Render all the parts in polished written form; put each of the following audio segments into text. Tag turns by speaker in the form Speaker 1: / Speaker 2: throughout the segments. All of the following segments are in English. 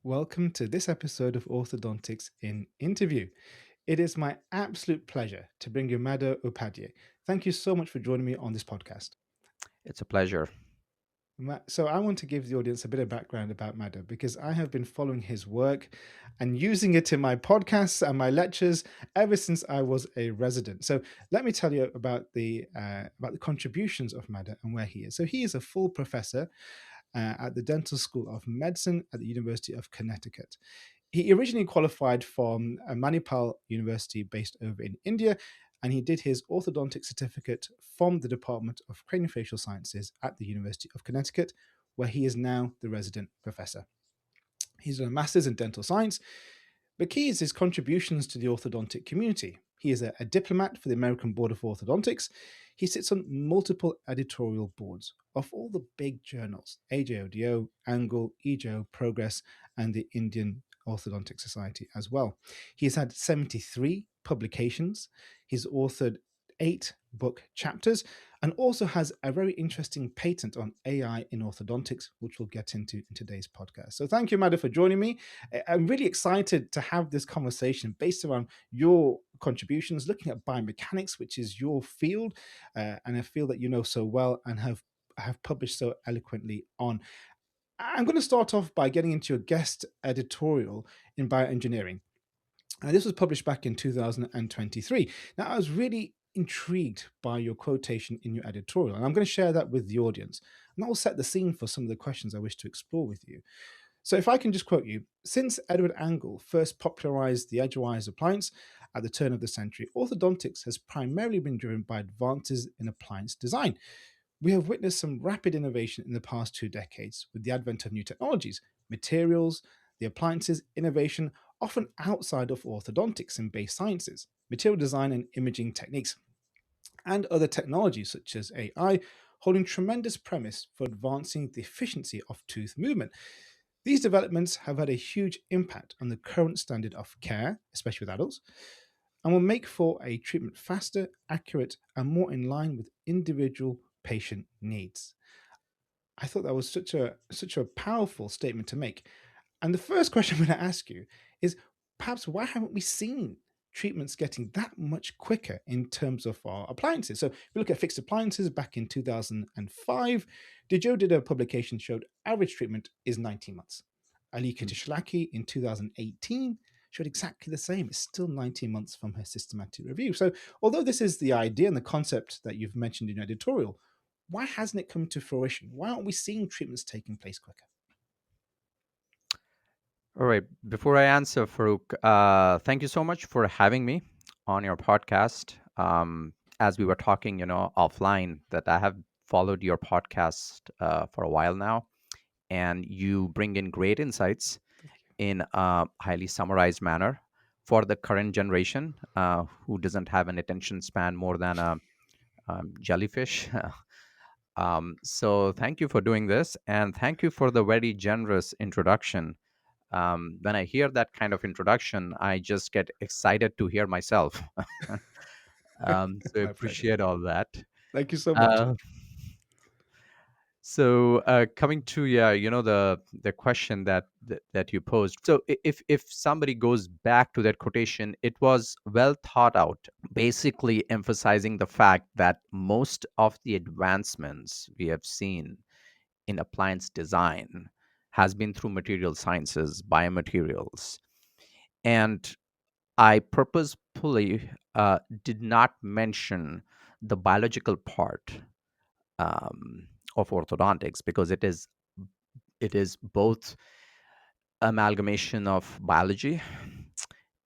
Speaker 1: Welcome to this episode of Orthodontics in Interview. It is my absolute pleasure to bring you Madhur Upadhyay. Thank you so much for joining me on this podcast.
Speaker 2: It's a pleasure.
Speaker 1: So, I want to give the audience a bit of background about Madhur because I have been following his work and using it in my podcasts and my lectures ever since I was a resident. So, let me tell you about the contributions of Madhur and where he is. So, he is a full professor at the Dental School of Medicine at the University of Connecticut. He originally qualified from Manipal University based over in India, and he did his orthodontic certificate from the Department of Craniofacial Sciences at the University of Connecticut, where he is now the resident professor. He's done a master's in dental science, but key is his contributions to the orthodontic community. He is a diplomat for the American Board of Orthodontics. He sits on multiple editorial boards of all the big journals: AJODO, Angle, EJO, Progress, and the Indian Orthodontic Society as well. He has had 73 publications. He's authored 8 book chapters and also has a very interesting patent on AI in orthodontics, which we'll get into in today's podcast. So thank you, Madhur, for joining me. I'm really excited to have this conversation based around your contributions, looking at biomechanics, which is your field, and a field that you know so well and have published so eloquently on. I'm going to start off by getting into your guest editorial in bioengineering. And this was published back in 2023. Now, I was really intrigued by your quotation in your editorial, and I'm going to share that with the audience. And that will set the scene for some of the questions I wish to explore with you. So, if I can just quote you: since Edward Angle first popularized the edgewise appliance at the turn of the century, orthodontics has primarily been driven by advances in appliance design. We have witnessed some rapid innovation in the past 2 decades with the advent of new technologies, materials, the appliances innovation, often outside of orthodontics and base sciences, material design and imaging techniques, and other technologies such as AI, holding tremendous promise for advancing the efficiency of tooth movement. These developments have had a huge impact on the current standard of care, especially with adults, and will make for a treatment faster, accurate, and more in line with individual patient needs. I thought that was such a powerful statement to make. And the first question I'm going to ask you is perhaps why haven't we seen treatments getting that much quicker in terms of our appliances? So if we look at fixed appliances back in 2005, Joe did a publication showed average treatment is 90 months. Ali
Speaker 2: Mm.
Speaker 1: Katishlaki in 2018 showed exactly the same. It's still 90 months from her systematic review. So although this is the idea and the concept that you've mentioned in your editorial, why hasn't it come to fruition? Why aren't we seeing treatments taking place quicker?
Speaker 2: All right. Before I answer, Farooq, thank you so much for having me on your podcast. As we were talking, offline, that I have followed your podcast for a while now, and you bring in great insights
Speaker 1: Thank you.
Speaker 2: in a highly summarized manner for the current generation who doesn't have an attention span more than a jellyfish. So thank you for doing this, and thank you for the very generous introduction. When I hear that kind of introduction, I just get excited to hear myself. So I
Speaker 1: My pleasure.
Speaker 2: appreciate all that.
Speaker 1: Thank you so much.
Speaker 2: Uh, so coming to, yeah, the question that you posed. So if somebody goes back to that quotation, it was well thought out, basically emphasizing the fact that most of the advancements we have seen in appliance design has been through material sciences, biomaterials. And I purposefully did not mention the biological part um, of orthodontics because it is both amalgamation of biology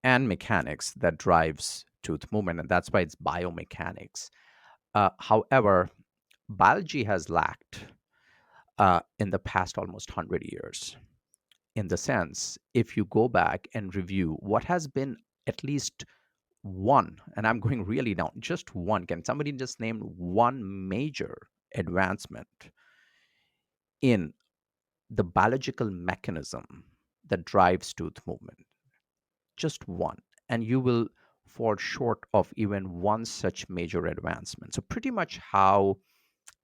Speaker 2: and mechanics that drives tooth movement, and that's why it's biomechanics. However, biology has lacked in the past almost 100 years. In the sense, if you go back and review what has been at least one, and I'm going really down, just one. Can somebody just name one major advancement in the biological mechanism that drives tooth movement? Just one. And you will fall short of even one such major advancement. So, pretty much how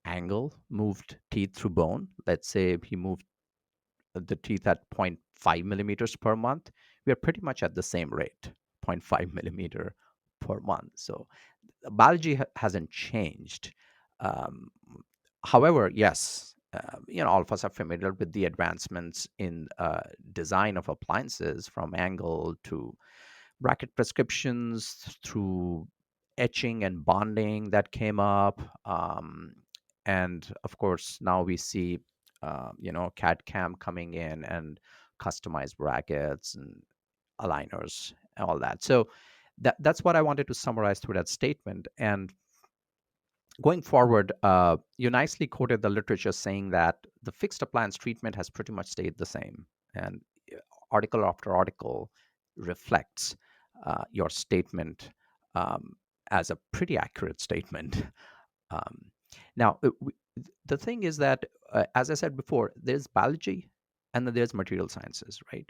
Speaker 2: Angle moved teeth through bone, let's say he moved the teeth at zero point 0.5 millimeters per month, we are pretty much at the same rate, zero point 0.5 millimeter per month. So biology hasn't changed. Um, However, yes, all of us are familiar with the advancements in design of appliances, from angle to bracket prescriptions through etching and bonding that came up. And of course, now we see, CAD CAM coming in and customized brackets and aligners and all that. So that's what I wanted to summarize through that statement. And going forward, you nicely quoted the literature saying that the fixed appliance treatment has pretty much stayed the same. And article after article reflects your statement um, as a pretty accurate statement. Um, now, the thing is that, as I said before, there's biology and then there's material sciences, right?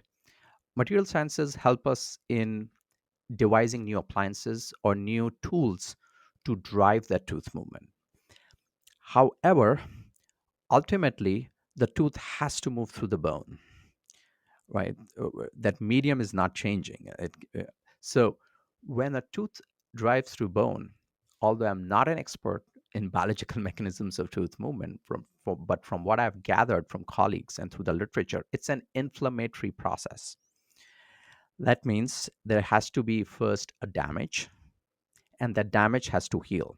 Speaker 2: Material sciences help us in devising new appliances or new tools to drive that tooth movement. However, ultimately, the tooth has to move through the bone, right? That medium is not changing. So when a tooth drives through bone, although I'm not an expert in biological mechanisms of tooth movement, but from what I've gathered from colleagues and through the literature, it's an inflammatory process. That means there has to be first a damage, and that damage has to heal.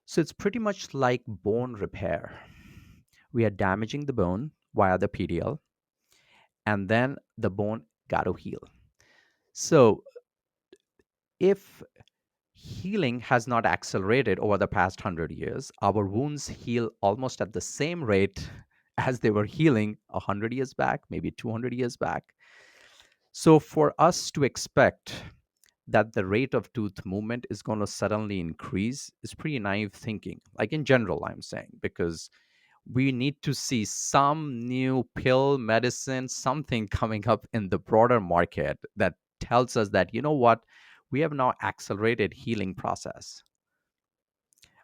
Speaker 2: So it's pretty much like bone repair. We are damaging the bone via the PDL, and then the bone got to heal. So if healing has not accelerated over the past 100 years, our wounds heal almost at the same rate as they were healing 100 years back, maybe 200 years back. So for us to expect that the rate of tooth movement is going to suddenly increase is pretty naive thinking. Like in general, I'm saying, because we need to see some new pill, medicine, something coming up in the broader market that tells us that, you know what, we have now accelerated healing process,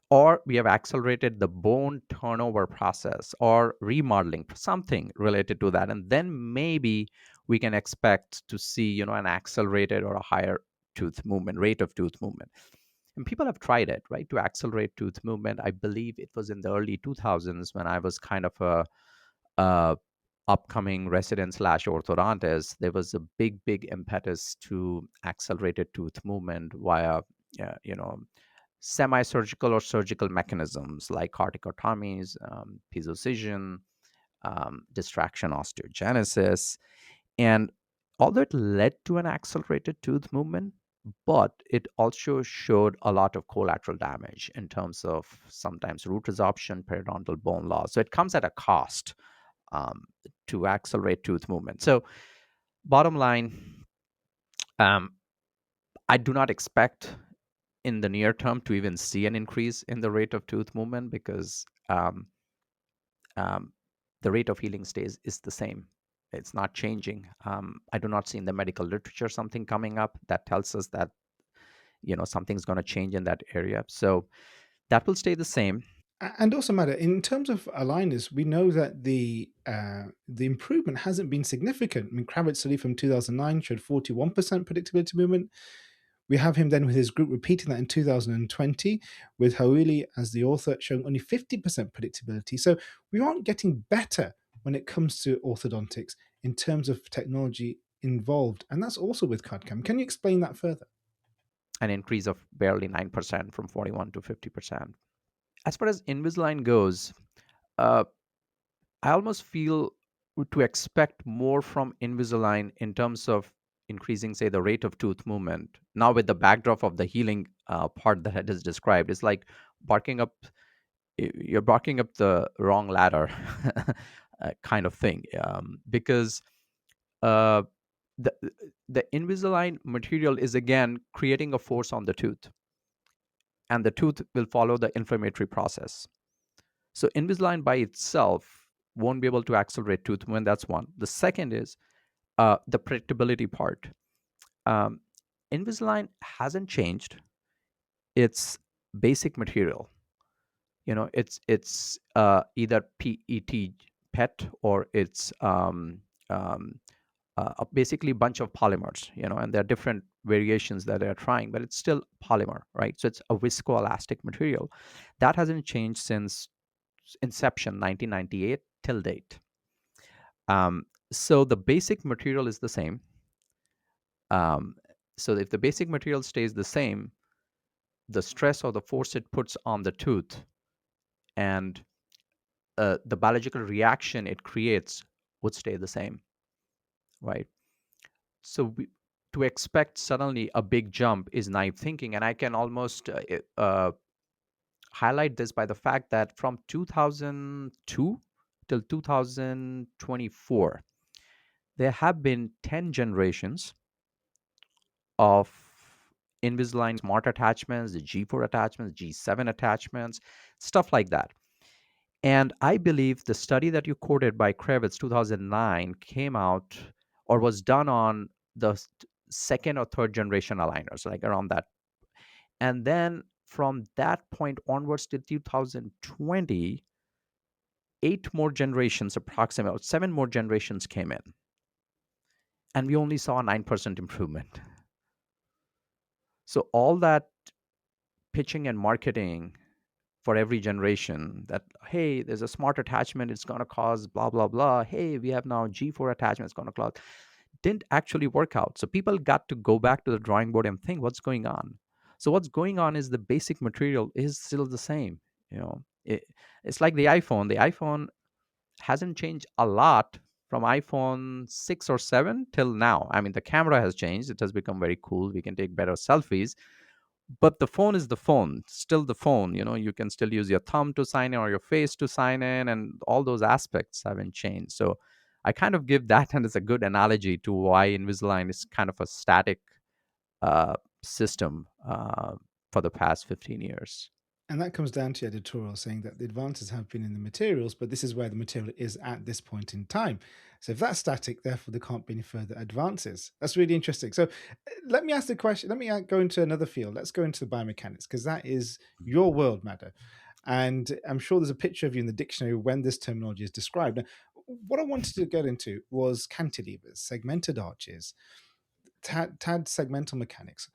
Speaker 2: or we have accelerated the bone turnover process, or remodeling, something related to that. And then maybe we can expect to see, an accelerated or a higher tooth movement, rate of tooth movement. And people have tried it, right, to accelerate tooth movement. I believe it was in the early 2000s when I was kind of a upcoming resident slash orthodontist. There was a big impetus to accelerated tooth movement via, semi-surgical or surgical mechanisms like corticotomies, piezo-scission, distraction osteogenesis. And although it led to an accelerated tooth movement, but it also showed a lot of collateral damage in terms of sometimes root resorption, periodontal bone loss. So it comes at a cost um, to accelerate tooth movement. So, bottom line, um, I do not expect in the near term to even see an increase in the rate of tooth movement, because um, the rate of healing stays is the same. It's not changing. I do not see in the medical literature something coming up that tells us that something's going to change in that area. So that will stay the same.
Speaker 1: And also, Madhur, in terms of aligners, we know that the improvement hasn't been significant. I mean, Kravitz's study from 2009 showed 41% predictability movement. We have him then with his group repeating that in 2020, with Hawili as the author showing only 50% predictability. So we aren't getting better when it comes to orthodontics in terms of technology involved. And that's also with CAD-CAM. Can you explain that further?
Speaker 2: An increase of barely 9% from 41 to 50%. As far as Invisalign goes, uh, I almost feel to expect more from Invisalign in terms of increasing, say, the rate of tooth movement. Now, with the backdrop of the healing part that I just described, it's like barking up, you're barking up the wrong ladder kind of thing. Because uh, the, the Invisalign material is again creating a force on the tooth, and the tooth will follow the inflammatory process. So Invisalign by itself won't be able to accelerate tooth movement. That's one. The second is the predictability part. Um, Invisalign hasn't changed its basic material. It's either PET PET or it's basically a bunch of polymers, and there are different variations that they're trying, but it's still polymer, right? So it's a viscoelastic material that hasn't changed since inception, 1998 till date. So the basic material is the same. Um, so if the basic material stays the same, the stress or the force it puts on the tooth and the biological reaction it creates would stay the same, right? So to expect suddenly a big jump is naive thinking, and I can almost highlight this by the fact that from 2002 till 2024, there have been 10 generations of Invisalign smart attachments, the G4 attachments, G7 attachments, stuff like that. And I believe the study that you quoted by Kravitz 2009 came out or was done on the second or third generation aligners, like around that. And then from that point onwards to 2020, eight more generations, approximately seven more generations came in. And we only saw a 9% improvement. So all that pitching and marketing for every generation that, hey, there's a smart attachment, it's going to cause blah blah blah, hey, we have now G4 attachment, it's going to cause, didn't actually work out. So people got to go back to the drawing board and think what's going on. So what's going on is the basic material is still the same. It's like the iPhone hasn't changed a lot from iPhone 6 or 7 till now. I mean, the camera has changed, it has become very cool, we can take better selfies, but the phone is the phone, still the phone. You can still use your thumb to sign in or your face to sign in, and all those aspects haven't changed. So I kind of give that and as a good analogy to why Invisalign is kind of a static uh, system for the past 15 years.
Speaker 1: And that comes down to your editorial saying that the advances have been in the materials, but this is where the material is at this point in time. So if that's static, therefore there can't be any further advances. That's really interesting. So let me ask the question. Let me go into another field. Let's go into biomechanics, because that is your world, Madhur. And I'm sure there's a picture of you in the dictionary when this terminology is described. Now, what I wanted to get into was cantilevers, segmented arches, TAD segmental mechanics.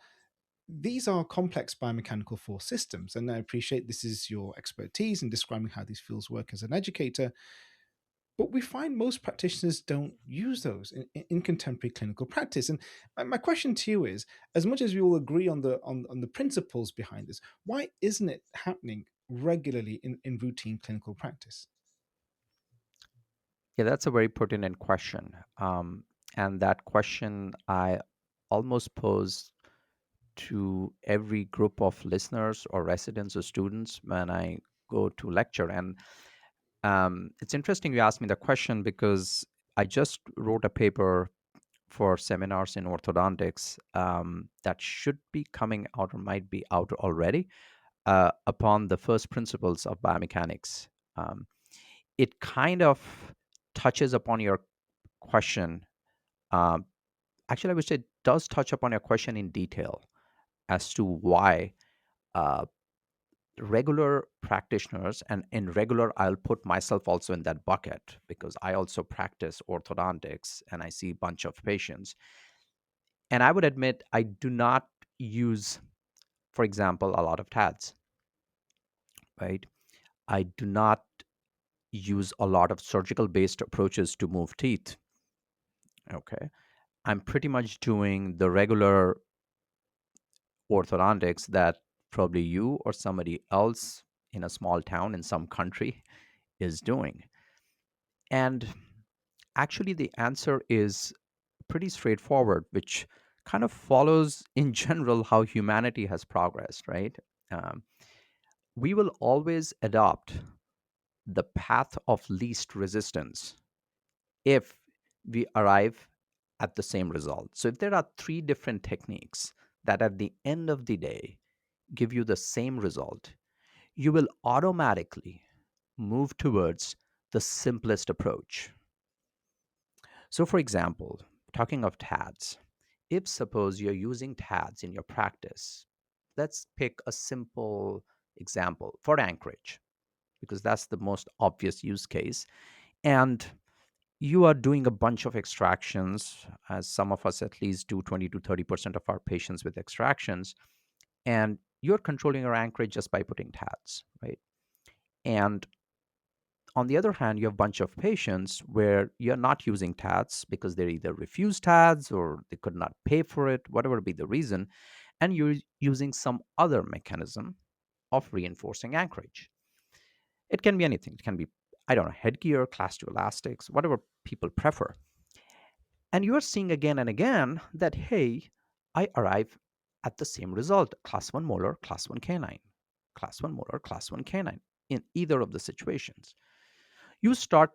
Speaker 1: These are complex biomechanical force systems, and I appreciate this is your expertise in describing how these fields work as an educator. But we find most practitioners don't use those in contemporary clinical practice. And my question to you is: as much as we all agree on the principles behind this, why isn't it happening regularly in routine clinical practice?
Speaker 2: Yeah, that's a very pertinent question. And that question I almost pose to every group of listeners or residents or students when I go to lecture. And it's interesting you asked me the question because I just wrote a paper for seminars in orthodontics that should be coming out or might be out already upon the first principles of biomechanics. Um, it kind of touches upon your question. Um, Actually, I would say it does touch upon your question in detail as to why uh, regular practitioners, and in regular I'll put myself also in that bucket because I also practice orthodontics and I see a bunch of patients, and I would admit I do not use, for example, a lot of TADs, right? I do not use a lot of surgical based approaches to move teeth. Okay, I'm pretty much doing the regular orthodontics that probably you or somebody else in a small town in some country is doing. And actually, the answer is pretty straightforward, which kind of follows in general how humanity has progressed, right? Um, we will always adopt the path of least resistance if we arrive at the same result. So, if there are three different techniques that at the end of the day give you the same result, you will automatically move towards the simplest approach. So, for example, talking of TADs, if suppose you're using TADs in your practice, let's pick a simple example for anchorage because that's the most obvious use case. and you are doing a bunch of extractions, as some of us at least do 20 to 30% of our patients with extractions, and you're controlling your anchorage just by putting tabs, right? And on the other hand, you have a bunch of patients where you're not using TADs because they either refuse TADs or they could not pay for it, whatever be the reason, and you're using some other mechanism of reinforcing anchorage. It can be anything. It can be, I don't know, headgear, class 2 elastics, whatever people prefer. And you're seeing again and again that, hey, I arrive at the same result, class 1 molar, class 1 canine, class 1 molar, class 1 canine in either of the situations. You start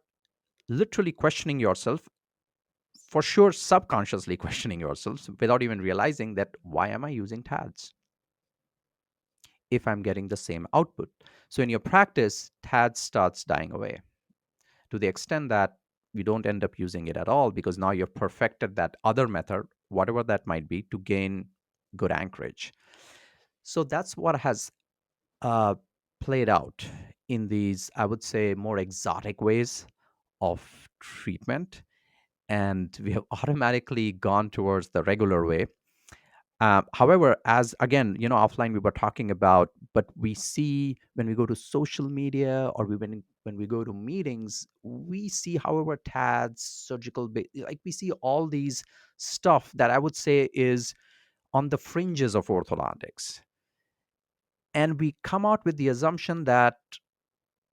Speaker 2: literally questioning yourself, for sure subconsciously questioning yourselves without even realizing that why am I using TADs if I'm getting the same output. So in your practice, TADs starts dying away to the extent that you don't end up using it at all because now you've perfected that other method, whatever that might be, to gain good anchorage. So that's what has uh, played out in these, I would say, more exotic ways of treatment, and we have automatically gone towards the regular way. However, as again, offline we were talking about, but we see when we go to social media or when we go to meetings, we see, however, TADs, like we see all these stuff that I would say is on the fringes of orthodontics, and we come out with the assumption that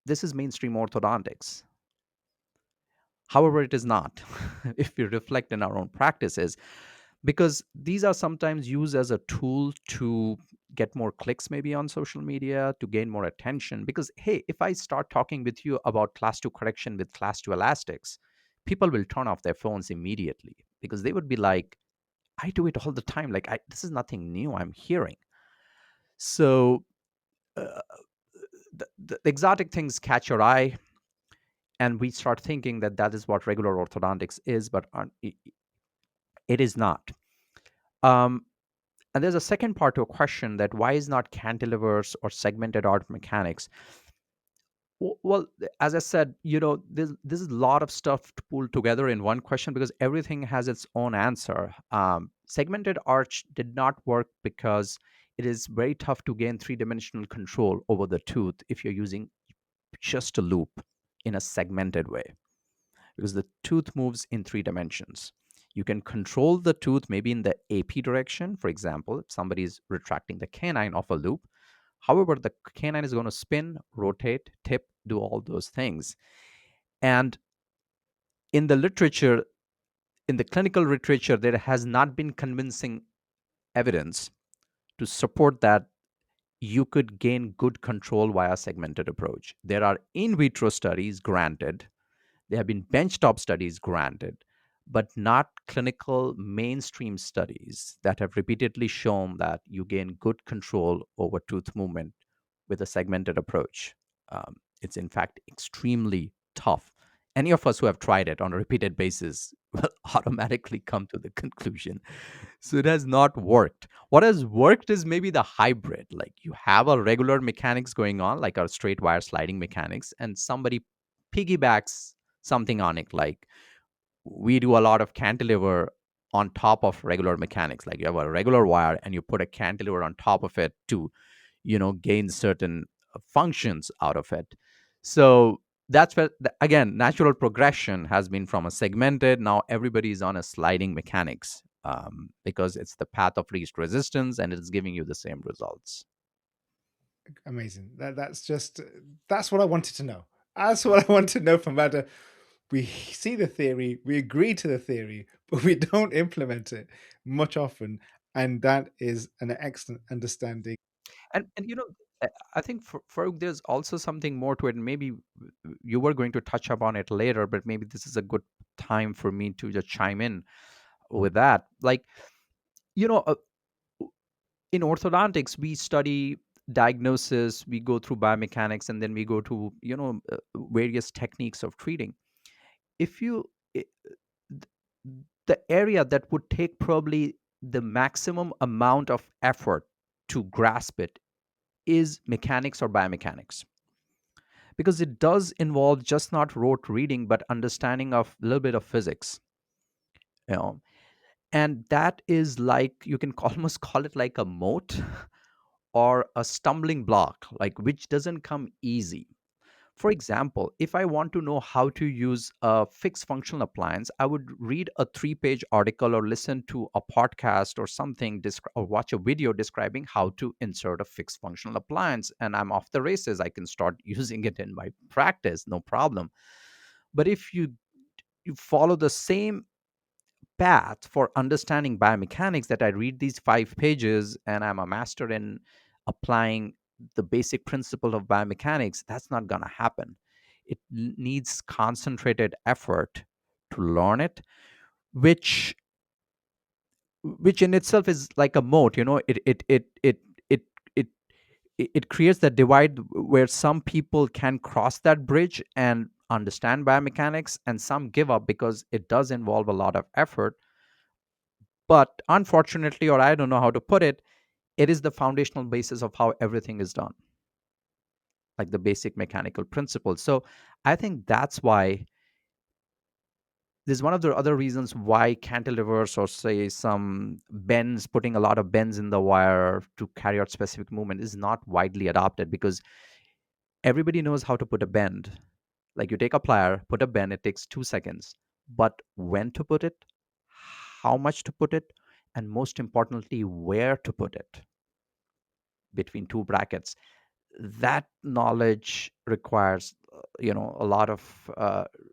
Speaker 2: this is mainstream orthodontics. However, it is not. If we reflect in our own practices, because these are sometimes used as a tool to get more clicks maybe on social media, to gain more attention. Because hey, if I start talking with you about class 2 correction with class 2 elastics, people will turn off their phones immediately because they would be like, I do it all the time, like this is nothing new I'm hearing. So uh, the exotic things catch your eye, and we start thinking that that is what regular orthodontics is, but it is not. um, And there's a second part to a question, that why is not cantilevers or segmented art mechanics? Well, as I said, this is a lot of stuff to pull together in one question because everything has its own answer. Segmented arch did not work because it is very tough to gain three-dimensional control over the tooth if you're using just a loop in a segmented way, because the tooth moves in three dimensions. You can control the tooth maybe in the AP direction. For example, if somebody is retracting the canine off a loop, however, the canine is going to spin, rotate, tip, do all those things. And in the literature, in the clinical literature, there has not been convincing evidence to support that you could gain good control via segmented approach. There are in vitro studies, granted. There have been benchtop studies, granted, but not clinical mainstream studies that have repeatedly shown that you gain good control over tooth movement with a segmented approach. It's in fact extremely tough. Any of us who have tried it on a repeated basis will automatically come to the conclusion. So it has not worked. What has worked is maybe the hybrid. Like you have a regular mechanics going on, like our straight wire sliding mechanics, and somebody piggybacks something on it. Like we do a lot of cantilever on top of regular mechanics. Like you have a regular wire and you put a cantilever on top of it to, gain certain functions out of it. So that's where, again, natural progression has been from a segmented. Now everybody's on a sliding mechanics, because it's the path of least resistance and it's giving you the same results.
Speaker 1: Amazing. That's what I wanted to know. That's what I want to know from Ada. We see the theory, we agree to the theory, but we don't implement it much often, and that is an excellent understanding.
Speaker 2: And I think for Farooq, there's also something more to it. And maybe you were going to touch upon it later, but maybe this is a good time for me to just chime in with that. Like, you know, uh, in orthodontics, we study diagnosis, we go through biomechanics, and then we go to, various techniques of treating. If you, I- th- the area that would take probably the maximum amount of effort to grasp it is mechanics or biomechanics, because it does involve just not rote reading, but understanding of a little bit of physics, you know. And that is like, you can almost call it like a moat or a stumbling block, like which doesn't come easy. For example, if I want to know how to use a fixed functional appliance, I would read a 3-page article or listen to a podcast or something, or watch a video describing how to insert a fixed functional appliance, and I'm off the races. I can start using it in my practice, no problem. But if you follow the same path for understanding biomechanics, that I read these 5 pages and I'm a master in applying the basic principle of biomechanics, that's not going to happen. It needs concentrated effort to learn it, which which in itself is like a moat. It it it creates that divide where some people can cross that bridge and understand biomechanics, and some give up because it does involve a lot of effort. But unfortunately, or I don't know how to put it, it is the foundational basis of how everything is done, like the basic mechanical principles. So I think that's why, this is one of the other reasons why cantilevers, or say some bends, putting a lot of bends in the wire to carry out specific movement, is not widely adopted, because everybody knows how to put a bend. Like, you take a plier, put a bend, it takes 2 seconds. But when to put it, how much to put it, and most importantly, where to put it between two brackets, that knowledge requires a lot of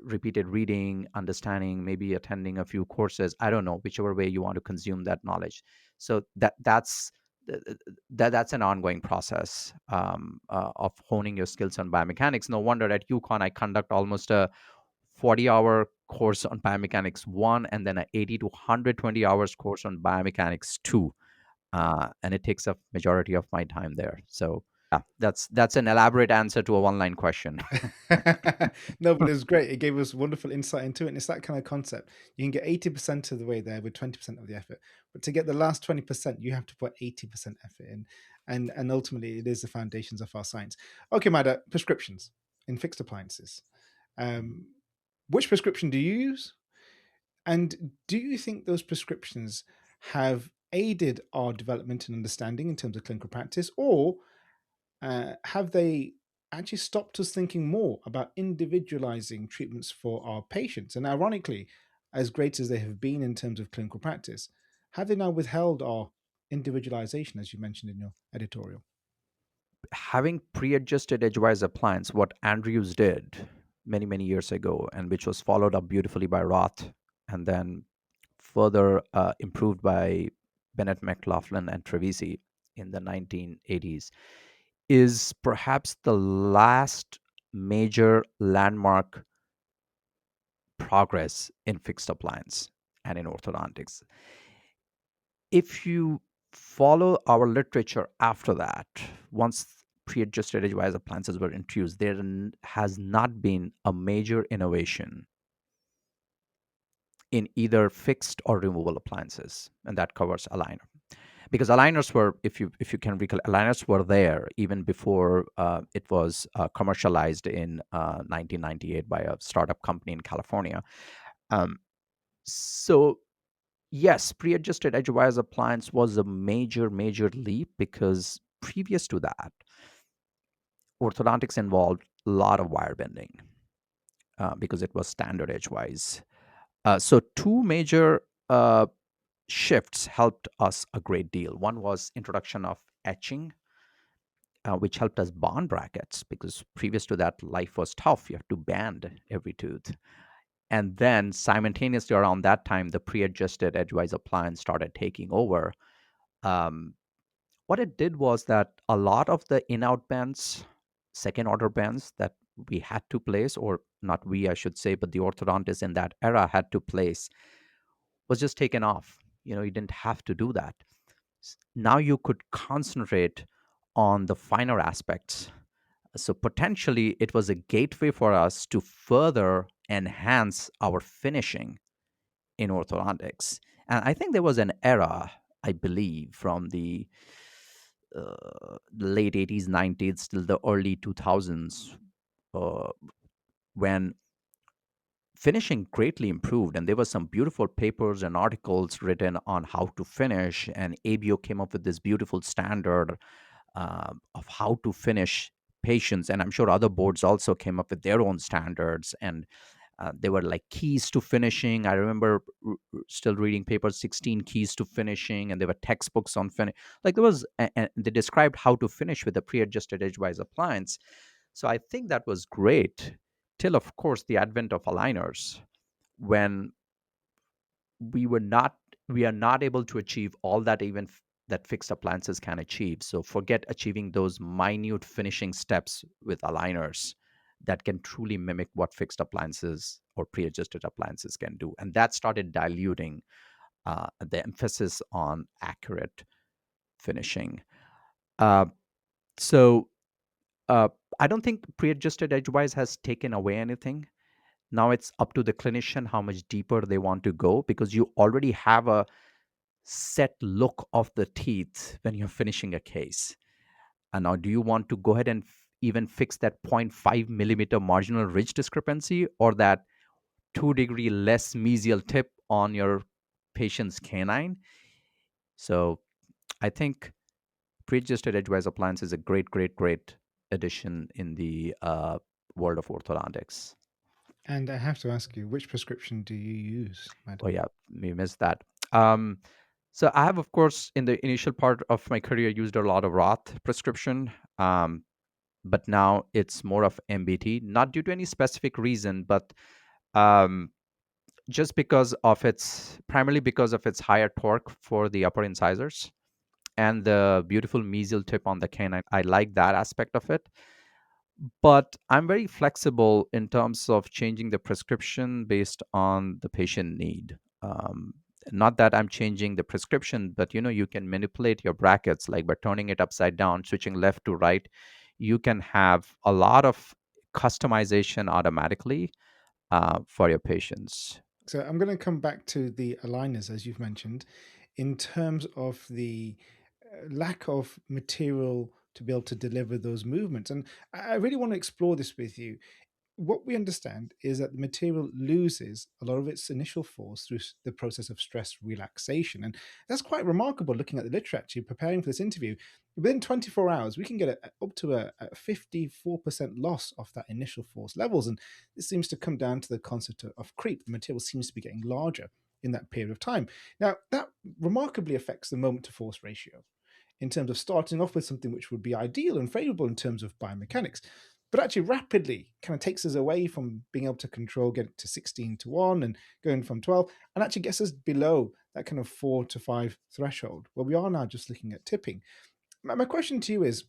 Speaker 2: repeated reading, understanding, maybe attending a few courses, I don't know, whichever way you want to consume that knowledge. So that's an ongoing process, of honing your skills on biomechanics. No wonder at UConn I conduct almost a 40-hour course on biomechanics 1, and then a 80 to 120 hours course on biomechanics 2, and it takes up majority of my time there. So yeah, that's an elaborate answer to a one-line question.
Speaker 1: No, but it was great. It gave us wonderful insight into it. And it's that kind of concept. You can get 80% of the way there with 20% of the effort. But to get the last 20%, you have to put 80% effort in. And ultimately, it is the foundations of our science. Okay, Mada, prescriptions in fixed appliances. Um, which prescription do you use? And do you think those prescriptions have aided our development and understanding in terms of clinical practice, or have they actually stopped us thinking more about individualizing treatments for our patients? And ironically, as great as they have been in terms of clinical practice, have they now withheld our individualization, as you mentioned in your editorial?
Speaker 2: Having pre-adjusted edgewise appliance, what Andrews did many many years ago, and which was followed up beautifully by Roth, and then further improved by Bennett McLaughlin and Trevisi in the 1980s, is perhaps the last major landmark progress in fixed appliance and in orthodontics. If you follow our literature after that, once pre-adjusted edgewise appliances were introduced, there has not been a major innovation in either fixed or removable appliances, and that covers aligner. Because aligners were, if you can recall, aligners were there even before it was commercialized in 1998 by a startup company in California. Um, so yes, pre-adjusted edgewise appliance was a major leap, because previous to that, orthodontics involved a lot of wire bending, because it was standard edgewise. So two major shifts helped us a great deal. One was introduction of etching, which helped us bond brackets, because previous to that, life was tough. You have to band every tooth. And then simultaneously around that time, the pre-adjusted edgewise appliance started taking over. Um, what it did was that a lot of the in-out bends, second order bends that we had to place, or not we, I should say, but the orthodontist in that era had to place, was just taken off. You didn't have to do that. Now you could concentrate on the finer aspects. So potentially it was a gateway for us to further enhance our finishing in orthodontics. And I think there was an era, I believe, from the late 80s, 90s till the early 2000s, uh, when finishing greatly improved, and there were some beautiful papers and articles written on how to finish, and ABO came up with this beautiful standard of how to finish patients, and I'm sure other boards also came up with their own standards, and they were like keys to finishing. I remember still reading papers, 16 keys to finishing, and there were textbooks on finish. Like there was, and they described how to finish with a pre-adjusted edgewise appliance. So I think that was great, till of course the advent of aligners, when we were not we are not able to achieve all that that fixed appliances can achieve. So forget achieving those minute finishing steps with aligners that can truly mimic what fixed appliances or pre-adjusted appliances can do, and that started diluting the emphasis on accurate finishing. uh, so uh, I don't think pre-adjusted edgewise has taken away anything. Now it's up to the clinician how much deeper they want to go, because you already have a set look of the teeth when you're finishing a case. And now, do you want to go ahead and even fix that zero point 0.5 millimeter marginal ridge discrepancy, or that 2-degree less mesial tip on your patient's canine? So I think pre-adjusted edgewise appliance is a great, great, great addition in the world of orthodontics.
Speaker 1: And I have to ask you, which prescription do you use,
Speaker 2: Oh
Speaker 1: Madhur?
Speaker 2: yeah, we missed that. Um, so I have, of course, in the initial part of my career, used a lot of Roth prescription, but now it's more of MBT, not due to any specific reason, but um, just because of its primarily because of its higher torque for the upper incisors and the beautiful mesial tip on the canine. I like that aspect of it, but I'm very flexible in terms of changing the prescription based on the patient need. Not that I'm changing the prescription, but you can manipulate your brackets, like by turning it upside down, switching left to right. You can have a lot of customization automatically for your patients.
Speaker 1: So I'm going to come back to the aligners, as you've mentioned, in terms of the lack of material to be able to deliver those movements. And I really want to explore this with you. What we understand is that the material loses a lot of its initial force through the process of stress relaxation. And that's quite remarkable looking at the literature, actually, preparing for this interview. Within 24 hours, we can get up to a 54% loss of that initial force levels. And this seems to come down to the concept of creep. The material seems to be getting larger in that period of time. Now, that remarkably affects the moment to force ratio in terms of starting off with something which would be ideal and favorable in terms of biomechanics, but actually rapidly kind of takes us away from being able to control, get it to 16 to 1 and going from 12, and actually gets us below that kind of 4 to 5 threshold, where we are now just looking at tipping. My question to you is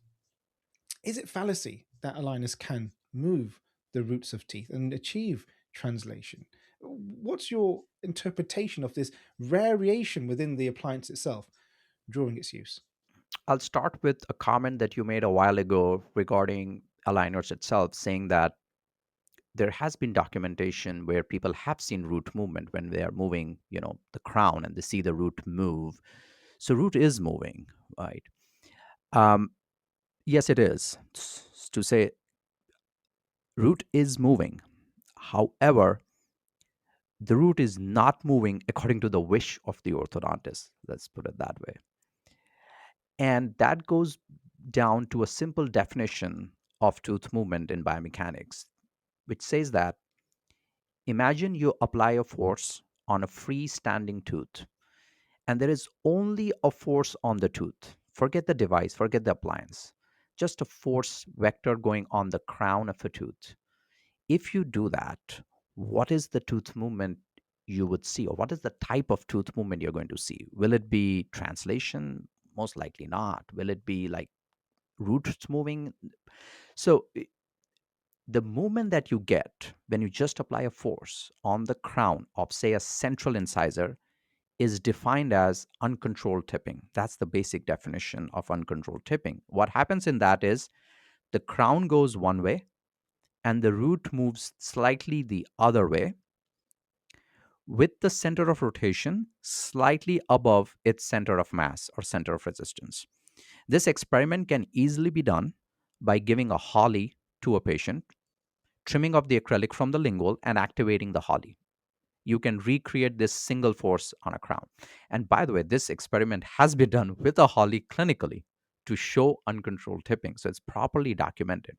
Speaker 1: it fallacy that aligners can move the roots of teeth and achieve translation? What's your interpretation of this variation within the appliance itself during its use?
Speaker 2: I'll start with a comment that you made a while ago regarding aligners itself, saying that there has been documentation where people have seen root movement when they are moving, the crown, and they see the root move. So root is moving, right? Um, yes, it is. To say root is moving. However, the root is not moving according to the wish of the orthodontist. Let's put it that way. And that goes down to a simple definition of tooth movement in biomechanics, which says that imagine you apply a force on a freestanding tooth, and there is only a force on the tooth. Forget the device, forget the appliance, just a force vector going on the crown of a tooth. If you do that, what is the tooth movement you would see, or what is the type of tooth movement you're going to see? Will it be translation? Most likely not. Will it be like roots moving? So the movement that you get when you just apply a force on the crown of, say, a central incisor is defined as uncontrolled tipping. That's the basic definition of uncontrolled tipping. What happens in that is the crown goes one way and the root moves slightly the other way, with the center of rotation slightly above its center of mass or center of resistance. This experiment can easily be done by giving a Holly to a patient trimming of the acrylic from the lingual, and activating the holly. You can recreate this single force on a crown. And by the way, this experiment has been done with a holly clinically to show uncontrolled tipping. So it's properly documented.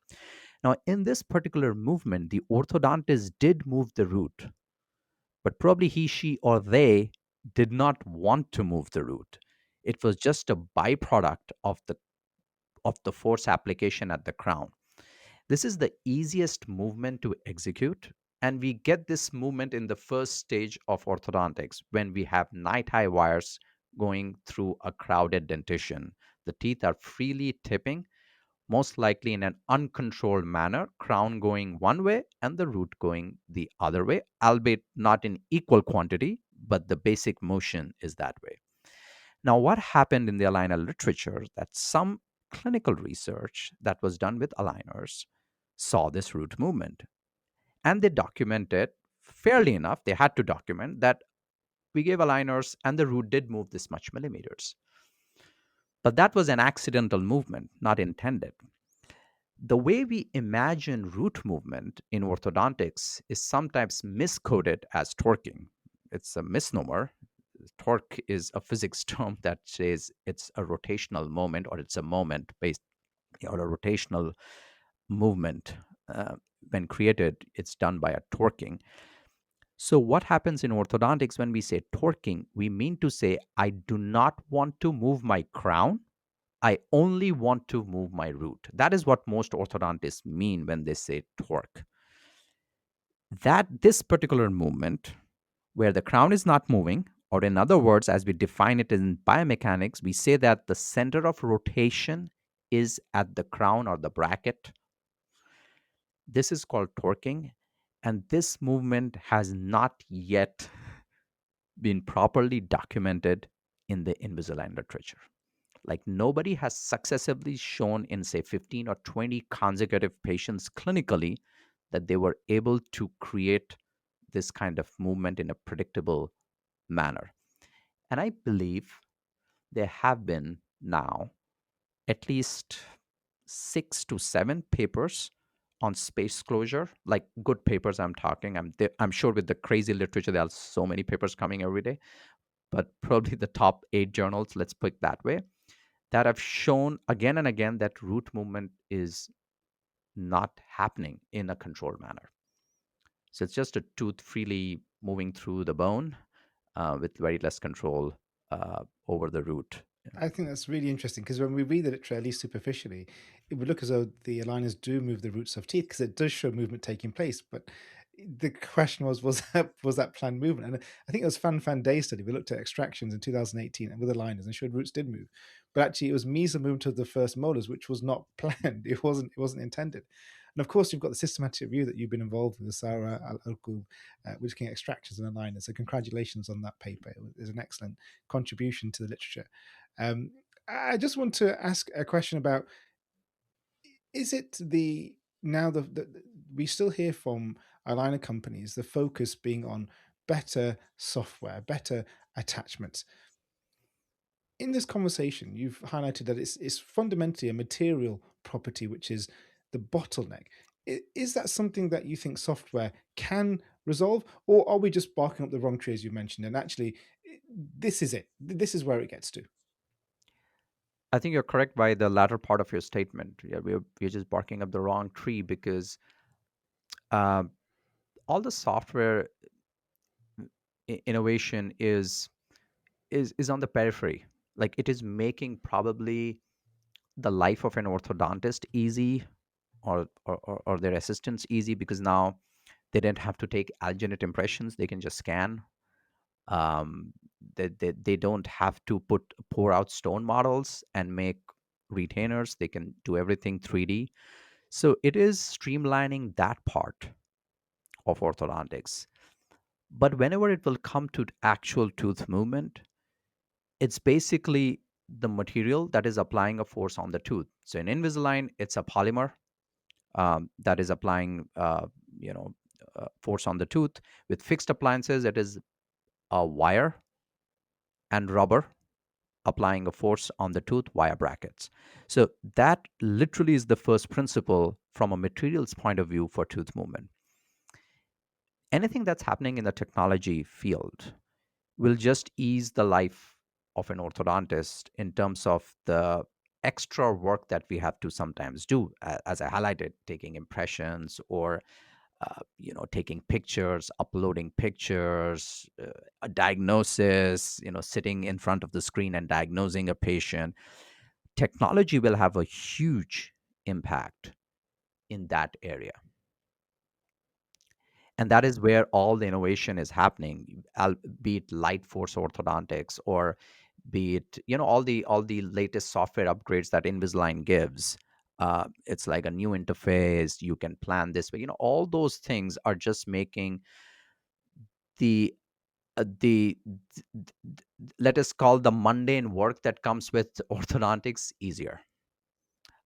Speaker 2: Now, in this particular movement, the orthodontist did move the root, but probably he, she, or they did not want to move the root. It was just a byproduct of the force application at the crown. This is the easiest movement to execute, and we get this movement in the first stage of orthodontics when we have night high wires going through a crowded dentition. The teeth are freely tipping, most likely in an uncontrolled manner, crown going one way and the root going the other way, albeit not in equal quantity, but the basic motion is that way. Now, what happened in the aligner literature that some clinical research that was done with aligners saw this root movement, and they documented fairly enough, they had to document that we gave aligners and the root did move this much millimeters. But that was an accidental movement, not intended. The way we imagine root movement in orthodontics is sometimes miscoded as torquing. It's a misnomer. Torque is a physics term that says it's a rotational moment, or it's a moment based, or a rotational movement. When created, it's done by a torquing. So, what happens in orthodontics when we say torquing? We mean to say, I do not want to move my crown, I only want to move my root. That is what most orthodontists mean when they say torque. That this particular movement, where the crown is not moving, or in other words, as we define it in biomechanics, we say that the center of rotation is at the crown or the bracket. This is called torquing, and this movement has not yet been properly documented in the Invisalign literature. Like nobody has successively shown in, say, 15 or 20 consecutive patients clinically that they were able to create this kind of movement in a predictable manner. And I believe there have been now at least 6 to 7 papers on space closure, like good papers. I'm talking. I'm sure with the crazy literature, there are so many papers coming every day, but probably the top 8 journals, let's put it that way, that have shown again and again that root movement is not happening in a controlled manner. So it's just a tooth freely moving through the bone with very less control over the root.
Speaker 1: I think that's really interesting because when we read the literature, at least superficially, it would look as though the aligners do move the roots of teeth because it does show movement taking place. But the question was that planned movement? And I think it was Fan Day study. We looked at extractions in 2018 and with aligners and showed roots did move, but actually it was meso movement of the first molars, which was not planned. It wasn't intended. And of course, you've got the systematic review that you've been involved with, Sarah Al-Alqub, looking at extractions and aligners. So congratulations on that paper. It was an excellent contribution to the literature. Um, I just want to ask a question about: is it the now we still hear from aligner companies the focus being on better software, better attachments? In this conversation, you've highlighted that it's fundamentally a material property, which is the bottleneck. Is that something that you think software can resolve, or are we just barking up the wrong tree, as you mentioned? And actually, this is it. This is where it gets to.
Speaker 2: I think you're correct by the latter part of your statement. Yeah, we're just barking up the wrong tree because uh, all the software innovation is on the periphery. Like it is making probably the life of an orthodontist easy, or their assistants easy, because now they don't have to take alginate impressions, they can just scan. They don't have to pour out stone models and make retainers, they can do everything 3D. So it is streamlining that part of orthodontics. But whenever it will come to actual tooth movement, it's basically the material that is applying a force on the tooth. So in Invisalign, it's a polymer that is applying, force on the tooth. With fixed appliances, it is a wire and rubber. applying a force on the tooth via brackets. So that literally is the first principle from a materials point of view for tooth movement. Anything that's happening in the technology field will just ease the life of an orthodontist in terms of the extra work that we have to sometimes do, as I highlighted, taking impressions or taking pictures, uploading pictures, a diagnosis, sitting in front of the screen and diagnosing a patient. Technology will have a huge impact in that area, and that is where all the innovation is happening, be it light force orthodontics, or be it all the latest software upgrades that Invisalign gives. It's like a new interface, you can plan this, but all those things are just making the the let us call the mundane work that comes with orthodontics easier,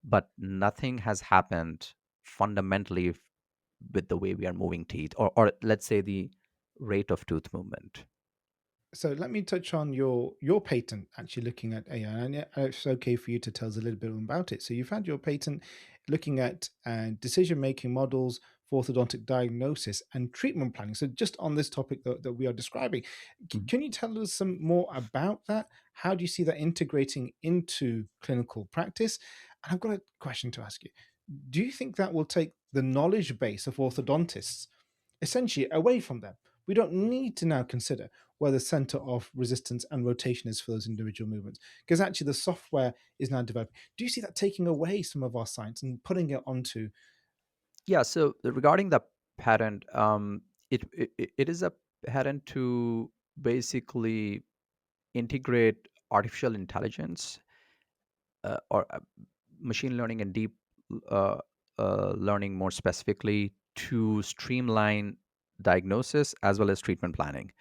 Speaker 2: but nothing has happened fundamentally with the way we are moving teeth, or let's say the rate of tooth movement.
Speaker 1: So let me touch on your patent actually looking at AI, and it's okay for you to tell us a little bit about it. So you've had your patent looking at decision making models for orthodontic diagnosis and treatment planning. So just on this topic that we are describing,
Speaker 2: Mhm.
Speaker 1: can you tell us some more about that? How do you see that integrating into clinical practice? And I've got a question to ask you. Do you think that will take the knowledge base of orthodontists essentially away from them? We don't need to now consider where the center of resistance and rotation is for those individual movements, because actually the software is now developing. Do you see that taking away some of our science and putting it onto?
Speaker 2: Yeah. So regarding the patent, it is a patent to basically integrate artificial intelligence, or machine learning and deep uh, learning more specifically, to streamline diagnosis as well as treatment planning.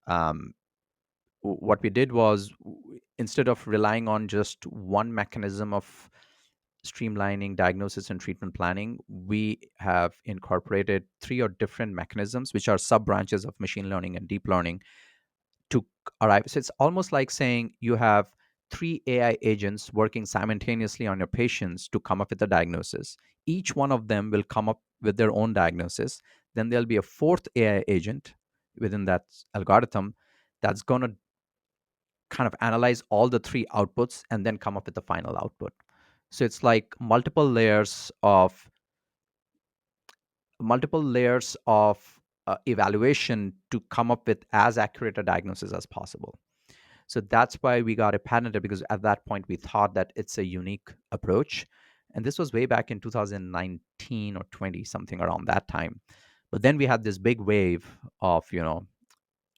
Speaker 2: Um, what we did was, instead of relying on just one mechanism of streamlining diagnosis and treatment planning, we have incorporated three or different mechanisms, which are sub branches of machine learning and deep learning, to arrive. So it's almost like saying you have three AI agents working simultaneously on your patients to come up with a diagnosis. Each one of them will come up with their own diagnosis. Then there'll be a fourth AI agent within that algorithm that's going to kind of analyze all the three outputs and then come up with the final output. So it's like multiple layers of evaluation to come up with as accurate a diagnosis as possible. So that's why we got it patented, because at that point we thought that it's a unique approach. And this was way back in 2019 or 20, something around that time. But then we had this big wave of,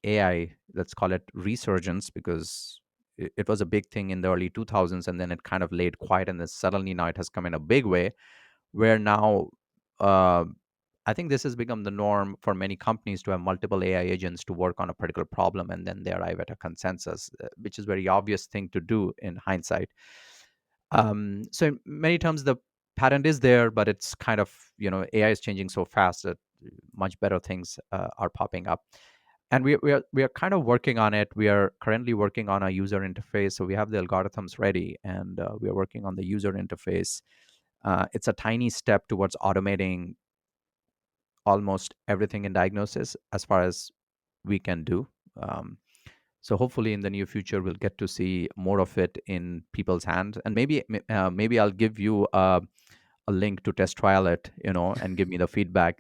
Speaker 2: AI, let's call it resurgence, because it was a big thing in the early 2000s, and then it kind of laid quiet, and then suddenly now it has come in a big way, where now uh, I think this has become the norm for many companies to have multiple AI agents to work on a particular problem, and then they arrive at a consensus, which is a very obvious thing to do in hindsight. So in many terms, the patent is there, but it's kind of, AI is changing so fast that much better things are popping up. And we are kind of working on it. We are currently working on a user interface. So we have the algorithms ready, and we are working on the user interface. It's a tiny step towards automating almost everything in diagnosis as far as we can do. Um, so hopefully in the near future we'll get to see more of it in people's hands, and maybe I'll give you a link to test trial it, and give me the feedback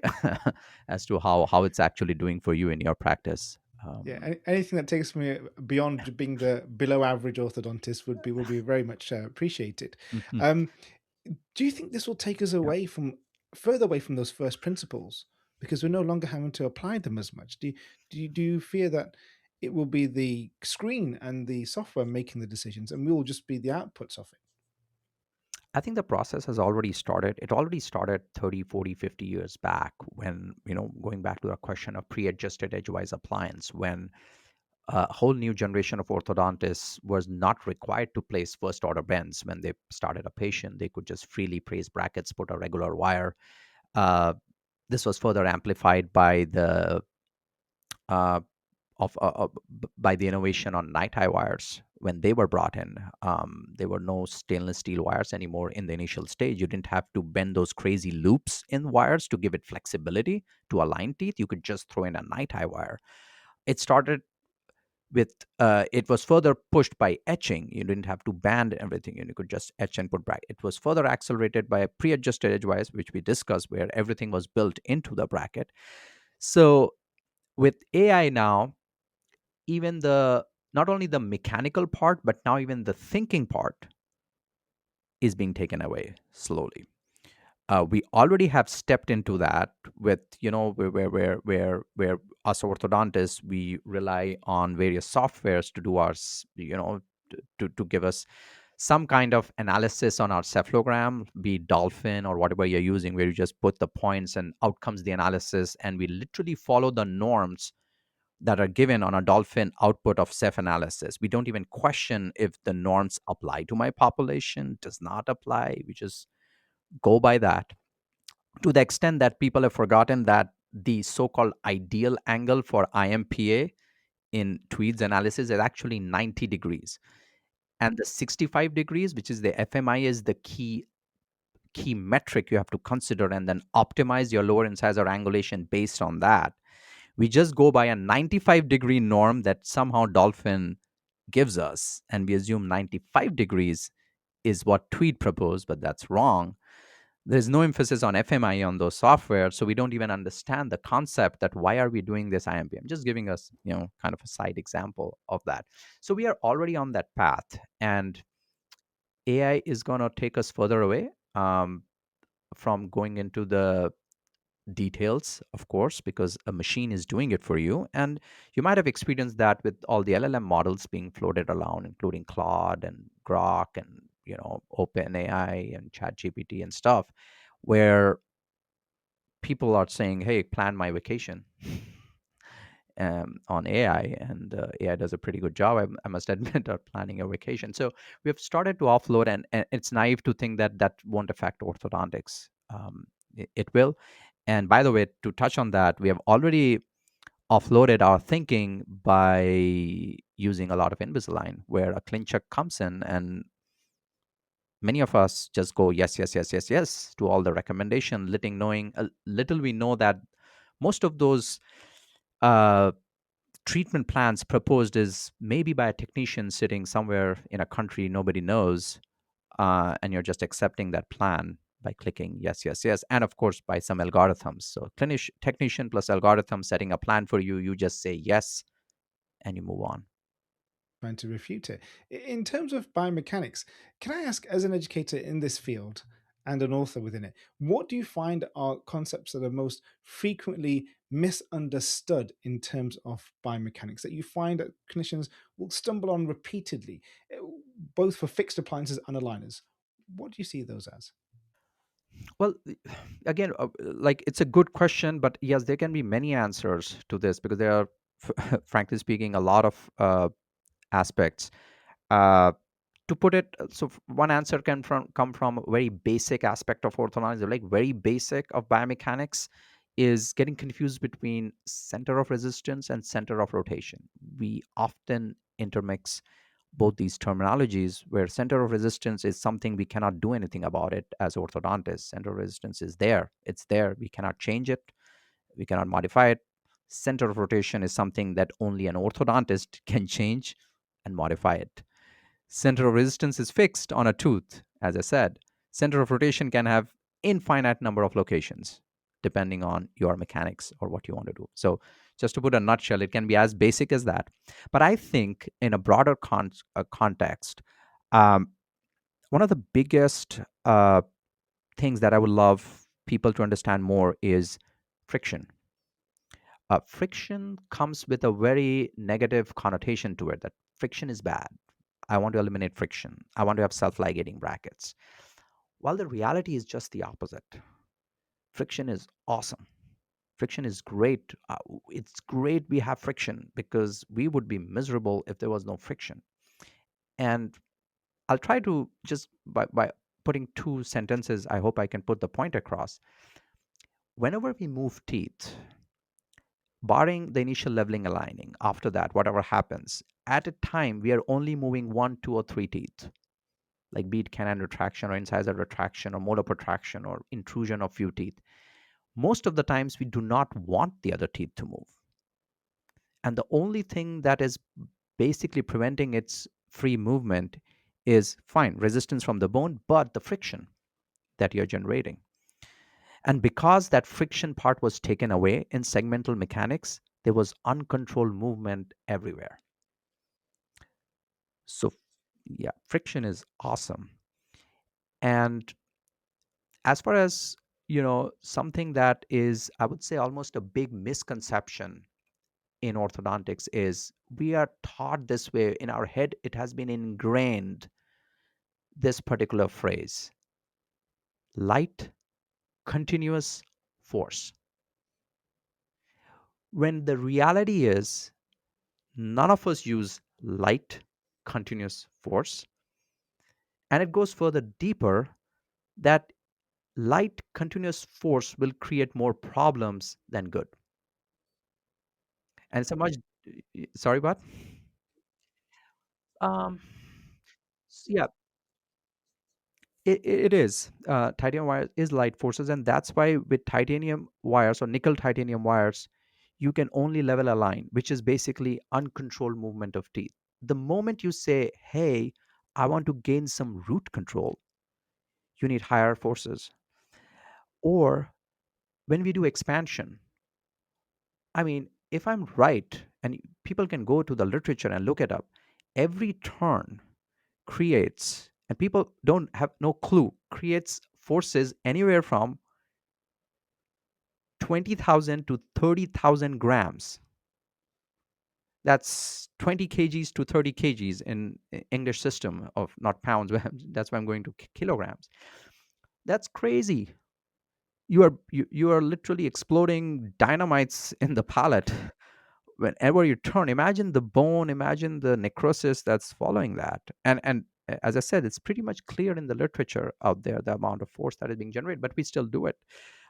Speaker 2: as to how it's actually doing for you in your practice.
Speaker 1: Yeah,
Speaker 2: Um,
Speaker 1: anything that takes me beyond being the below average orthodontist would be very much appreciated.
Speaker 2: mhm.
Speaker 1: Um, do you think this will take us
Speaker 2: Yeah.
Speaker 1: away from further away from those first principles because we're no longer having to apply them as much? Do you fear that it will be the screen and the software making the decisions, and we will just be the outputs of it?
Speaker 2: I think the process has already started. It already started 30, 40, 50 years back, when, going back to the question of pre-adjusted edgewise appliance, when a whole new generation of orthodontists was not required to place first order bends when they started a patient. They could just freely place brackets, put a regular wire. Uh, this was further amplified by the uh, by the innovation on night high wires, when they were brought in. There were no stainless steel wires anymore in the initial stage. You didn't have to bend those crazy loops in wires to give it flexibility to align teeth. You could just throw in a night high wire. It started with it was further pushed by etching. You didn't have to band everything, and you could just etch and put bracket. It was further accelerated by a pre-adjusted edgewise, which we discussed, where everything was built into the bracket. So with AI now, even the not only the mechanical part, but now even the thinking part is being taken away slowly. We already have stepped into that with, where us orthodontists, we rely on various softwares to do our to give us some kind of analysis on our cephalogram, be it dolphin or whatever you're using, where you just put the points and out comes the analysis, and we literally follow the norms that are given on a dolphin output of ceph analysis. We don't even question if the norms apply to my population, does not apply. We just go by that, to the extent that people have forgotten that the so-called ideal angle for IMPA in Tweed's analysis is actually 90 degrees. And the 65 degrees, which is the FMI, is the key metric you have to consider, and then optimize your lower incisor angulation based on that. We just go by a 95-degree norm that somehow Dolphin gives us, and we assume 95 degrees is what Tweed proposed, but that's wrong. There's no emphasis on FMI on those software, so we don't even understand the concept that why are we doing this IMP. I'm just giving us, kind of a side example of that. So we are already on that path, and AI is going to take us further away from going into the details, of course, because a machine is doing it for you. And you might have experienced that with all the LLM models being floated around, including Claude and Grok and, OpenAI and ChatGPT and stuff, where people are saying, hey, plan my vacation on AI, and AI does a pretty good job, I must admit, of planning a vacation. So we have started to offload, and it's naive to think that that won't affect orthodontics. It will. And by the way, to touch on that, we have already offloaded our thinking by using a lot of Invisalign, where a ClinCheck comes in, and many of us just go yes, yes, yes, yes, yes to all the recommendation, little we know that most of those uh, treatment plans proposed is maybe by a technician sitting somewhere in a country nobody knows, and you're just accepting that plan by clicking yes, yes, yes, and of course by some algorithms. So technician plus algorithm setting a plan for you, you just say yes, and you move on.
Speaker 1: Trying to refute it. In terms of biomechanics, can I ask, as an educator in this field and an author within it, what do you find are concepts that are most frequently misunderstood in terms of biomechanics that you find that clinicians will stumble on repeatedly, both for fixed appliances and aligners? What do you see those as?
Speaker 2: Well, again, like, it's a good question, but yes, there can be many answers to this, because there are, frankly speaking, a lot of aspects. Uh, to put it, one answer can come from a very basic aspect of orthodontics, like very basic of biomechanics, is getting confused between center of resistance and center of rotation. We often intermix both these terminologies, where center of resistance is something we cannot do anything about it as orthodontists. Center of resistance is there, it's there, we cannot change it, we cannot modify it. Center of rotation is something that only an orthodontist can change and modify it. Center of resistance is fixed on a tooth, as I said. Center of rotation can have infinite number of locations depending on your mechanics or what you want to do. So, just to put a nutshell, it can be as basic as that. But I think in a broader context, um, one of the biggest things that I would love people to understand more is friction. Friction comes with a very negative connotation to it, that friction is bad. I want to eliminate friction. I want to have self ligating brackets. While the reality is just the opposite. Friction is awesome. Friction is great. It's great we have friction, because we would be miserable if there was no friction. And I'll try to just by putting two sentences, I hope I can put the point across. Whenever we move teeth, barring the initial leveling aligning, after that, whatever happens, at a time we are only moving one, two, or three teeth, like be it canine retraction or incisor retraction or molar protraction or intrusion of few teeth. Most of the times we do not want the other teeth to move. And the only thing that is basically preventing its free movement is fine resistance from the bone, but the friction that you're generating. And because that friction part was taken away in segmental mechanics, there was uncontrolled movement everywhere. So, yeah, friction is awesome. And as far as, something that is, I would say, almost a big misconception in orthodontics is we are taught this way in our head, it has been ingrained this particular phrase: light, continuous force. When the reality is, none of us use light, continuous force. And it goes further deeper that light, continuous force will create more problems than good. And so much, sorry, what? Um, yeah, it is. Titanium wire is light forces, and that's why with titanium wires or nickel titanium wires, you can only level a line, which is basically uncontrolled movement of teeth. The moment you say, hey, I want to gain some root control, you need higher forces. Or when we do expansion, I mean, if I'm right, and people can go to the literature and look it up, every turn creates, and people don't have no clue, creates forces anywhere from 20,000 to 30,000 grams. That's 20 kgs to 30 kgs in English system of not pounds. That's why I'm going to kilograms. That's crazy. You are literally exploding dynamites in the palate whenever you turn. Imagine the bone, imagine the necrosis that's following that. And as I said, it's pretty much clear in the literature out there the amount of force that is being generated, but we still do it.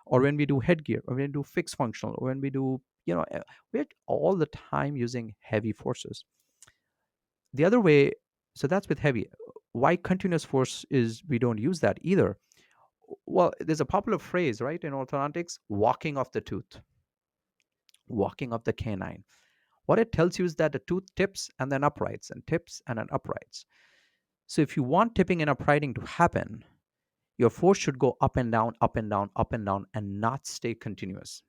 Speaker 2: Or when we do headgear, or when we do fixed functional, or when we do, we're all the time using heavy forces. The other way, so that's with heavy. Why continuous force is we don't use that either? Well, there's a popular phrase, right, in orthodontics: walking off the tooth, walking off the canine. What it tells you is that the tooth tips and then uprights and tips and then uprights. So if you want tipping and uprighting to happen, your force should go up and down, up and down, up and down, and not stay continuous.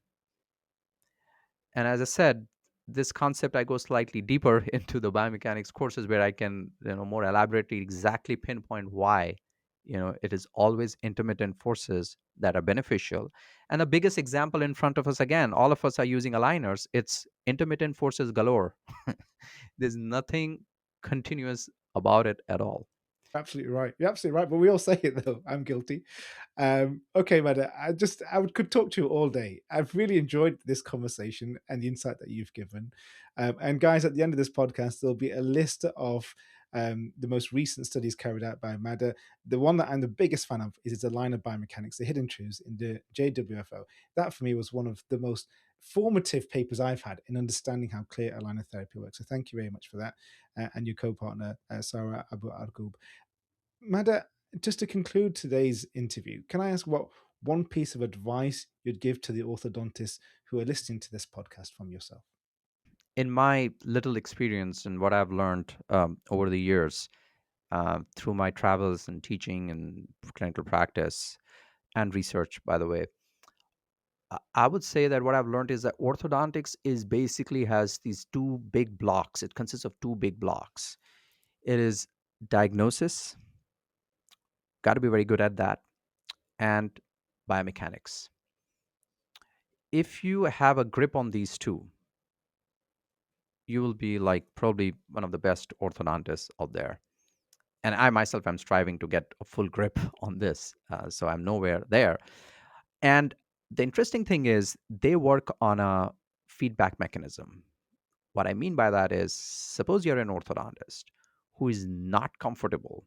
Speaker 2: And as I said, this concept I go slightly deeper into the biomechanics courses where I can, more elaborately exactly pinpoint why, it is always intermittent forces that are beneficial. And the biggest example in front of us, again, all of us are using aligners. It's intermittent forces galore. There's nothing continuous about it at all.
Speaker 1: Absolutely right. You're absolutely right. But we all say it though. I'm guilty. Okay, Mada, could talk to you all day. I've really enjoyed this conversation and the insight that you've given. And guys, at the end of this podcast, there'll be a list of the most recent studies carried out by Mada. The one that I'm the biggest fan of is its Aligner Biomechanics, the hidden truths in the JWFO. That for me was one of the most formative papers I've had in understanding how clear aligner therapy works. So thank you very much for that. And your co-partner, Sarah Abu Argub. Mada, just to conclude today's interview, can I ask what one piece of advice you'd give to the orthodontists who are listening to this podcast from yourself?
Speaker 2: In my little experience and what I've learned over the years through my travels and teaching and clinical practice and research, by the way, I would say that what I've learned is that orthodontics is basically has these two big blocks. It consists of two big blocks. It is diagnosis, got to be very good at that, and biomechanics. If you have a grip on these two, you will be like probably one of the best orthodontists out there. And I myself am striving to get a full grip on this, so I'm nowhere there. And the interesting thing is, they work on a feedback mechanism. What I mean by that is, suppose you're an orthodontist who is not comfortable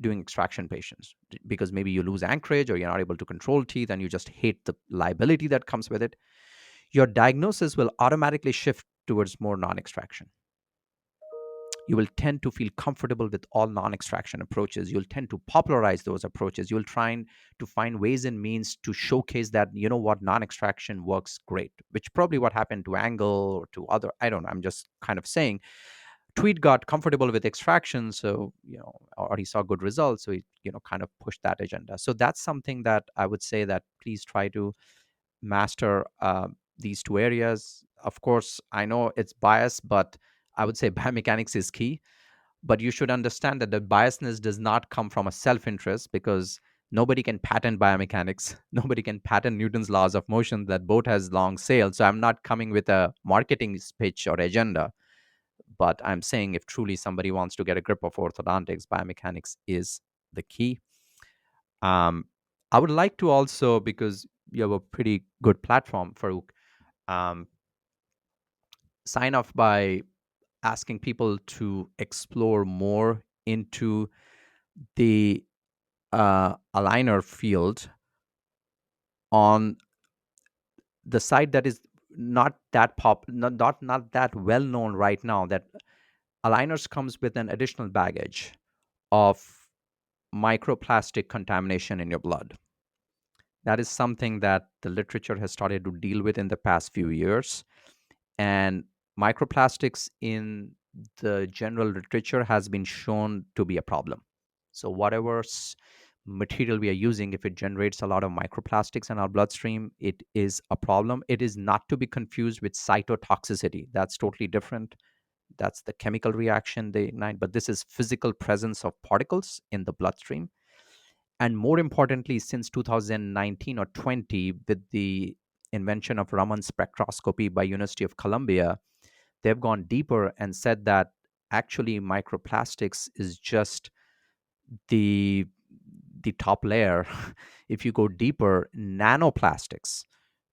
Speaker 2: doing extraction patients because maybe you lose anchorage or you're not able to control teeth and you just hate the liability that comes with it. Your diagnosis will automatically shift towards more non extraction. You will tend to feel comfortable with all non-extraction approaches. You'll tend to popularize those approaches. You'll try to find ways and means to showcase that, you know what, non-extraction works great, which probably what happened to Angle or to other, I don't know, I'm just kind of saying. Tweed got comfortable with extraction, so, or he saw good results, so he, kind of pushed that agenda. So that's something that I would say that please try to master these two areas. Of course, I know it's biased, but I would say biomechanics is key. But you should understand that the biasness does not come from a self-interest, because nobody can patent biomechanics. Nobody can patent Newton's laws of motion. That boat has long sailed. So I'm not coming with a marketing pitch or agenda, but I'm saying if truly somebody wants to get a grip of orthodontics, biomechanics is the key. Um, I would like to also, because you have a pretty good platform, Farooq, um, sign off by asking people to explore more into the aligner field on the side that is not that not that well known right now. That aligners comes with an additional baggage of microplastic contamination in your blood. That is something that the literature has started to deal with in the past few years. And microplastics in the general literature has been shown to be a problem. So, whatever material we are using, if it generates a lot of microplastics in our bloodstream, it is a problem. It is not to be confused with cytotoxicity. That's totally different. That's the chemical reaction they ignite, but this is physical presence of particles in the bloodstream. And more importantly, since 2019 or 20, with the invention of Raman spectroscopy by University of Columbia, they've gone deeper and said that actually microplastics is just the the top layer. If you go deeper, nanoplastics,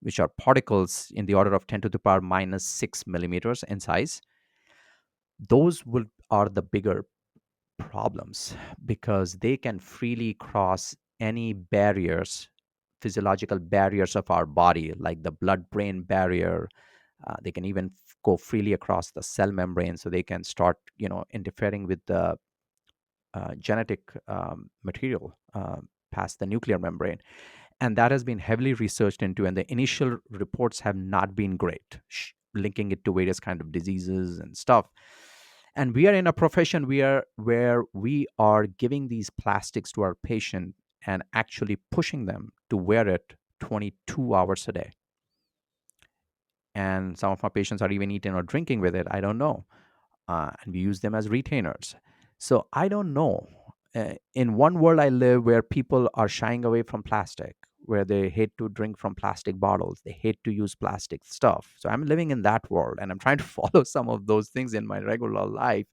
Speaker 2: which are particles in the order of 10 to the power minus 6 millimeters in size, those are the bigger problems, because they can freely cross any barriers, physiological barriers of our body, like the blood brain barrier. They can even go freely across the cell membrane, so they can start interfering with the genetic material past the nuclear membrane. And that has been heavily researched into, and the initial reports have not been great, linking it to various kind of diseases and stuff. And we are in a profession where we are giving these plastics to our patient and actually pushing them to wear it 22 hours a day. And some of my patients are even eating or drinking with it, I don't know. And we use them as retainers. So I don't know. In one world I live where people are shying away from plastic, where they hate to drink from plastic bottles, they hate to use plastic stuff. So I'm living in that world and I'm trying to follow some of those things in my regular life.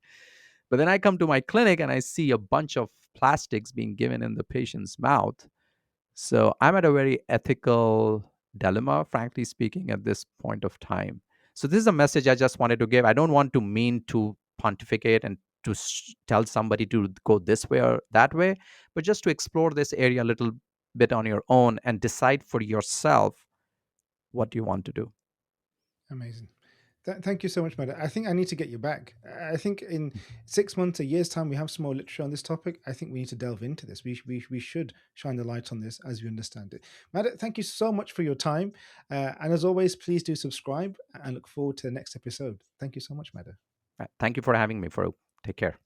Speaker 2: But then I come to my clinic and I see a bunch of plastics being given in the patient's mouth. So I'm at a very ethical dilemma, frankly speaking, at this point of time. So this is a message I just wanted to give. I don't want to mean to pontificate and to tell somebody to go this way or that way, but just to explore this area a little bit on your own and decide for yourself what you want to do.
Speaker 1: Amazing. Thank you so much, Madam. I think I need to get you back. I think in 6 months, a year's time, we have some more literature on this topic. I think we need to delve into this. We should shine the light on this as we understand it. Madam, thank you so much for your time. And as always, please do subscribe and look forward to the next episode. Thank you so much, Madam.
Speaker 2: Thank you for having me, Farooq. Take care.